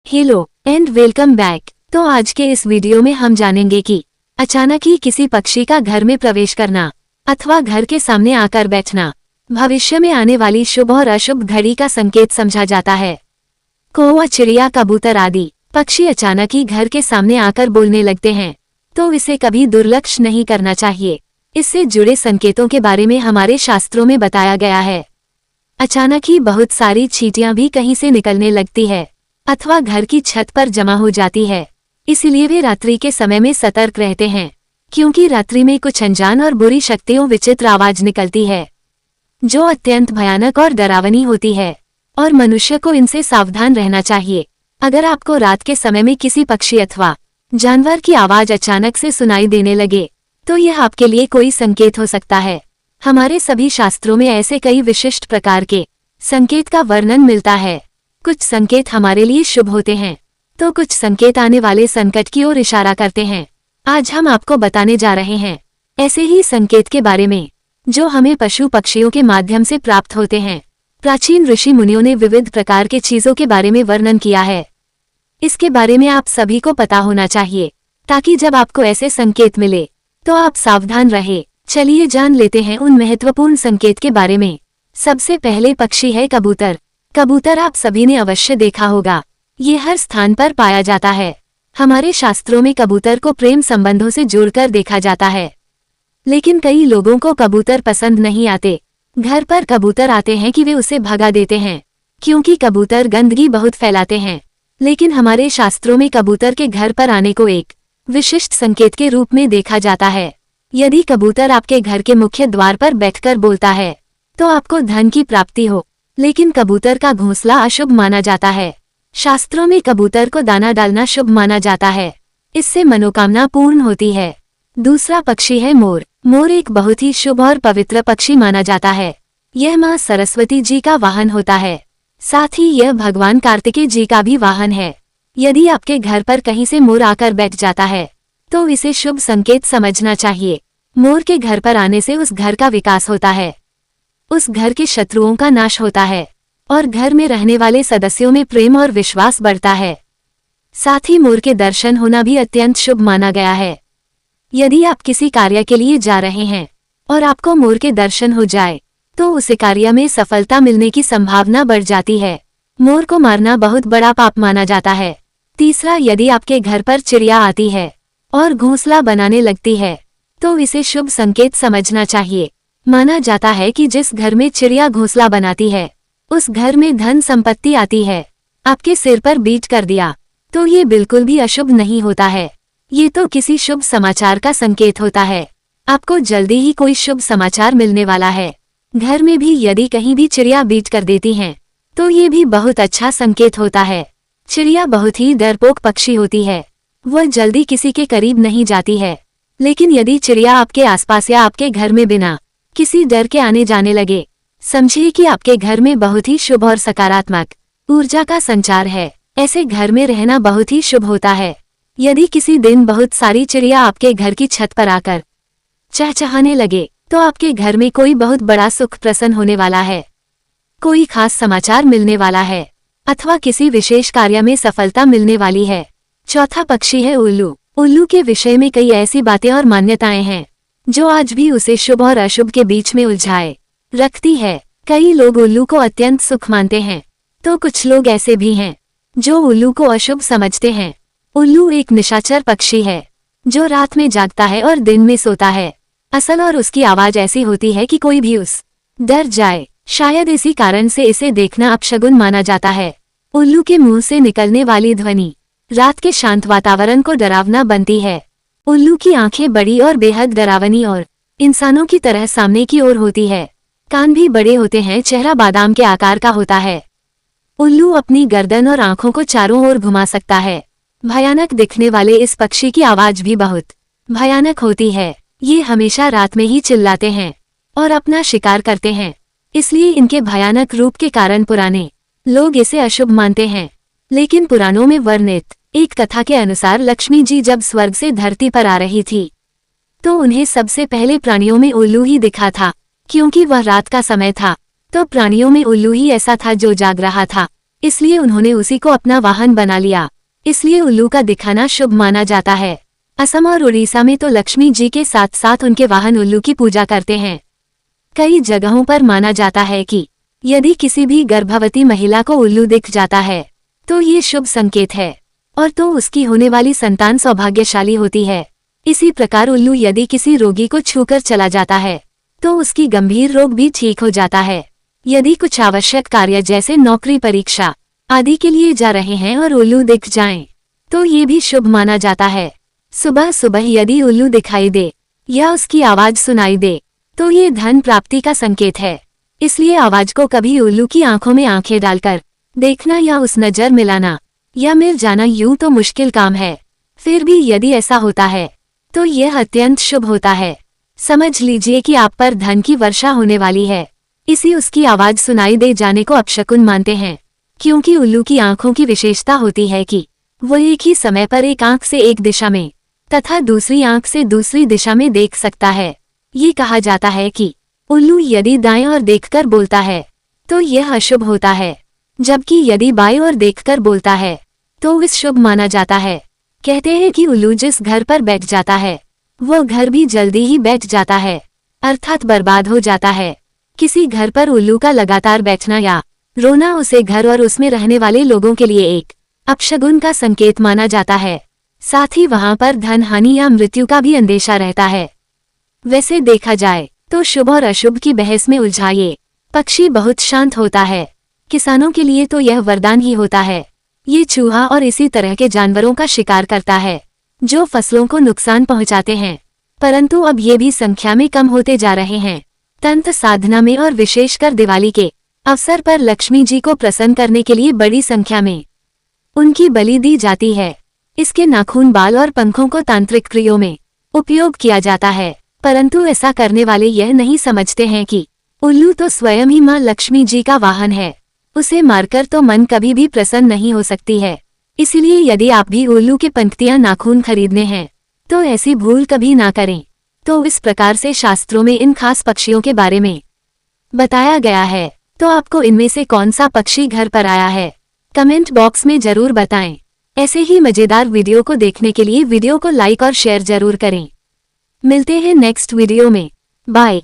Hello and welcome back. तो आज के इस वीडियो में हम जानेंगे कि अचानक ही किसी पक्षी का घर में प्रवेश करना अथवा घर के सामने आकर बैठना भविष्य में आने वाली शुभ और अशुभ घड़ी का संकेत समझा जाता है। कौवा, चिड़िया, कबूतर आदि पक्षी अचानक ही घर के सामने आकर बोलने लगते हैं तो इसे कभी दुर्लक्ष नहीं करना चाहिए। इससे जुड़े संकेतों के बारे में हमारे शास्त्रों में बताया गया है। अचानक ही बहुत सारी चींटियां भी कहीं से निकलने लगती है अथवा घर की छत पर जमा हो जाती है। इसलिए वे रात्रि के समय में सतर्क रहते हैं, क्योंकि रात्रि में कुछ अनजान और बुरी शक्तियों विचित्र आवाज निकलती है जो अत्यंत भयानक और डरावनी होती है और मनुष्य को इनसे सावधान रहना चाहिए। अगर आपको रात के समय में किसी पक्षी अथवा जानवर की आवाज अचानक से सुनाई देने लगे तो यह आपके लिए कोई संकेत हो सकता है। हमारे सभी शास्त्रों में ऐसे कई विशिष्ट प्रकार के संकेत का वर्णन मिलता है। कुछ संकेत हमारे लिए शुभ होते हैं तो कुछ संकेत आने वाले संकट की ओर इशारा करते हैं। आज हम आपको बताने जा रहे हैं ऐसे ही संकेत के बारे में जो हमें पशु पक्षियों के माध्यम से प्राप्त होते हैं। प्राचीन ऋषि मुनियों ने विविध प्रकार के चीजों के बारे में वर्णन किया है। इसके बारे में आप सभी को पता होना चाहिए ताकि जब आपको ऐसे संकेत मिले तो आप सावधान रहे। चलिए जान लेते हैं उन महत्वपूर्ण संकेत के बारे में। सबसे पहले पक्षी है कबूतर। कबूतर आप सभी ने अवश्य देखा होगा, ये हर स्थान पर पाया जाता है। हमारे शास्त्रों में कबूतर को प्रेम संबंधों से जोड़कर देखा जाता है, लेकिन कई लोगों को कबूतर पसंद नहीं आते। घर पर कबूतर आते हैं कि वे उसे भगा देते हैं क्योंकि कबूतर गंदगी बहुत फैलाते हैं। लेकिन हमारे शास्त्रों में कबूतर के घर पर आने को एक विशिष्ट संकेत के रूप में देखा जाता है। यदि कबूतर आपके घर के मुख्य द्वार पर बैठकर बोलता है तो आपको धन की प्राप्ति हो, लेकिन कबूतर का घोंसला अशुभ माना जाता है। शास्त्रों में कबूतर को दाना डालना शुभ माना जाता है, इससे मनोकामना पूर्ण होती है। दूसरा पक्षी है मोर। मोर एक बहुत ही शुभ और पवित्र पक्षी माना जाता है। यह मां सरस्वती जी का वाहन होता है, साथ ही यह भगवान कार्तिकेय जी का भी वाहन है। यदि आपके घर पर कहीं से मोर आकर बैठ जाता है तो इसे शुभ संकेत समझना चाहिए। मोर के घर पर आने से उस घर का विकास होता है, उस घर के शत्रुओं का नाश होता है और घर में रहने वाले सदस्यों में प्रेम और विश्वास बढ़ता है। साथ ही मोर के दर्शन होना भी अत्यंत शुभ माना गया है। यदि आप किसी कार्य के लिए जा रहे हैं और आपको मोर के दर्शन हो जाए तो उस कार्य में सफलता मिलने की संभावना बढ़ जाती है। मोर को मारना बहुत बड़ा पाप माना जाता है। तीसरा, यदि आपके घर पर चिड़िया आती है और घोंसला बनाने लगती है तो इसे शुभ संकेत समझना चाहिए। माना जाता है कि जिस घर में चिड़िया घोंसला बनाती है उस घर में धन संपत्ति आती है। आपके सिर पर बीट कर दिया तो ये बिल्कुल भी अशुभ नहीं होता है, ये तो किसी शुभ समाचार का संकेत होता है। आपको जल्दी ही कोई शुभ समाचार मिलने वाला है। घर में भी यदि कहीं भी चिड़िया बीट कर देती हैं तो ये भी बहुत अच्छा संकेत होता है। चिड़िया बहुत ही डरपोक पक्षी होती है, वह जल्दी किसी के करीब नहीं जाती है। लेकिन यदि चिड़िया आपके आसपास या आपके घर में बिना किसी डर के आने जाने लगे, समझिए कि आपके घर में बहुत ही शुभ और सकारात्मक ऊर्जा का संचार है। ऐसे घर में रहना बहुत ही शुभ होता है। यदि किसी दिन बहुत सारी चिड़िया आपके घर की छत पर आकर चहचहाने लगे तो आपके घर में कोई बहुत बड़ा सुख प्रसन्न होने वाला है, कोई खास समाचार मिलने वाला है अथवा किसी विशेष कार्य में सफलता मिलने वाली है। चौथा पक्षी है उल्लू। उल्लू के विषय में कई ऐसी बातें और मान्यताएं हैं जो आज भी उसे शुभ और अशुभ के बीच में उलझाए रखती है। कई लोग उल्लू को अत्यंत शुभ मानते हैं तो कुछ लोग ऐसे भी हैं जो उल्लू को अशुभ समझते हैं। उल्लू एक निशाचर पक्षी है जो रात में जागता है और दिन में सोता है। असल और उसकी आवाज ऐसी होती है कि कोई भी उस डर जाए। शायद इसी कारण से इसे देखना अपशगुन माना जाता है। उल्लू के मुंह से निकलने वाली ध्वनि रात के शांत वातावरण को डरावना बनती है। उल्लू की आंखें बड़ी और बेहद डरावनी और इंसानों की तरह सामने की ओर होती है। कान भी बड़े होते हैं, चेहरा बादाम के आकार का होता है। उल्लू अपनी गर्दन और आंखों को चारों ओर घुमा सकता है। भयानक दिखने वाले इस पक्षी की आवाज भी बहुत भयानक होती है। ये हमेशा रात में ही चिल्लाते हैं और अपना शिकार करते हैं, इसलिए इनके भयानक रूप के कारण पुराने लोग इसे अशुभ मानते हैं। लेकिन पुराणों में वर्णित एक कथा के अनुसार लक्ष्मी जी जब स्वर्ग से धरती पर आ रही थी तो उन्हें सबसे पहले प्राणियों में उल्लू ही दिखा था। क्योंकि वह रात का समय था तो प्राणियों में उल्लू ही ऐसा था जो जाग रहा था। इसलिए उन्होंने उसी को अपना वाहन बना लिया। इसलिए उल्लू का दिखाना शुभ माना जाता है। असम और उड़ीसा में तो लक्ष्मी जी के साथ साथ उनके वाहन उल्लू की पूजा करते हैं। कई जगहों पर माना जाता है कि यदि किसी भी गर्भवती महिला को उल्लू दिख जाता है तो ये शुभ संकेत है और तो उसकी होने वाली संतान सौभाग्यशाली होती है। इसी प्रकार उल्लू यदि किसी रोगी को छूकर चला जाता है तो उसकी गंभीर रोग भी ठीक हो जाता है। यदि कुछ आवश्यक कार्य जैसे नौकरी, परीक्षा आदि के लिए जा रहे हैं और उल्लू दिख जाएं, तो ये भी शुभ माना जाता है। सुबह सुबह यदि उल्लू दिखाई दे या उसकी आवाज सुनाई दे तो ये धन प्राप्ति का संकेत है। इसलिए आवाज को कभी उल्लू की आंखों में आंखें डालकर देखना या उस नजर मिलाना या मिल जाना यूं तो मुश्किल काम है, फिर भी यदि ऐसा होता है तो यह अत्यंत शुभ होता है। समझ लीजिए कि आप पर धन की वर्षा होने वाली है। इसी उसकी आवाज सुनाई दे जाने को अपशकुन मानते हैं, क्योंकि उल्लू की आंखों की विशेषता होती है कि वो एक ही समय पर एक आंख से एक दिशा में तथा दूसरी आंख से दूसरी दिशा में देख सकता है। ये कहा जाता है कि उल्लू यदि दाएं ओर देखकर बोलता है तो यह अशुभ होता है, जबकि यदि बाएं ओर देखकर बोलता है तो इस शुभ माना जाता है। कहते हैं कि उल्लू जिस घर पर बैठ जाता है वो घर भी जल्दी ही बैठ जाता है, अर्थात बर्बाद हो जाता है। किसी घर पर उल्लू का लगातार बैठना या रोना उसे घर और उसमें रहने वाले लोगों के लिए एक अपशगुन का संकेत माना जाता है। साथ ही वहां पर धन हानि या मृत्यु का भी अंदेशा रहता है। वैसे देखा जाए तो शुभ और अशुभ की बहस में उलझा ये पक्षी बहुत शांत होता है। किसानों के लिए तो यह वरदान ही होता है। ये चूहा और इसी तरह के जानवरों का शिकार करता है जो फसलों को नुकसान पहुंचाते हैं, परंतु अब ये भी संख्या में कम होते जा रहे हैं। तंत्र साधना में और विशेषकर दिवाली के अवसर पर लक्ष्मी जी को प्रसन्न करने के लिए बड़ी संख्या में उनकी बलि दी जाती है। इसके नाखून, बाल और पंखों को तांत्रिक क्रियों में उपयोग किया जाता है, परंतु ऐसा करने वाले यह नहीं समझते हैं कि उल्लू तो स्वयं ही मां लक्ष्मी जी का वाहन है। उसे मारकर तो मन कभी भी प्रसन्न नहीं हो सकती है। इसलिए यदि आप भी उल्लू के पंक्तियां, नाखून खरीदने हैं तो ऐसी भूल कभी ना करें। तो इस प्रकार से शास्त्रों में इन खास पक्षियों के बारे में बताया गया है। तो आपको इनमें से कौन सा पक्षी घर पर आया है, कमेंट बॉक्स में जरूर बताएं। ऐसे ही मजेदार वीडियो को देखने के लिए वीडियो को लाइक और शेयर जरूर करें। मिलते हैं नेक्स्ट वीडियो में। बाय।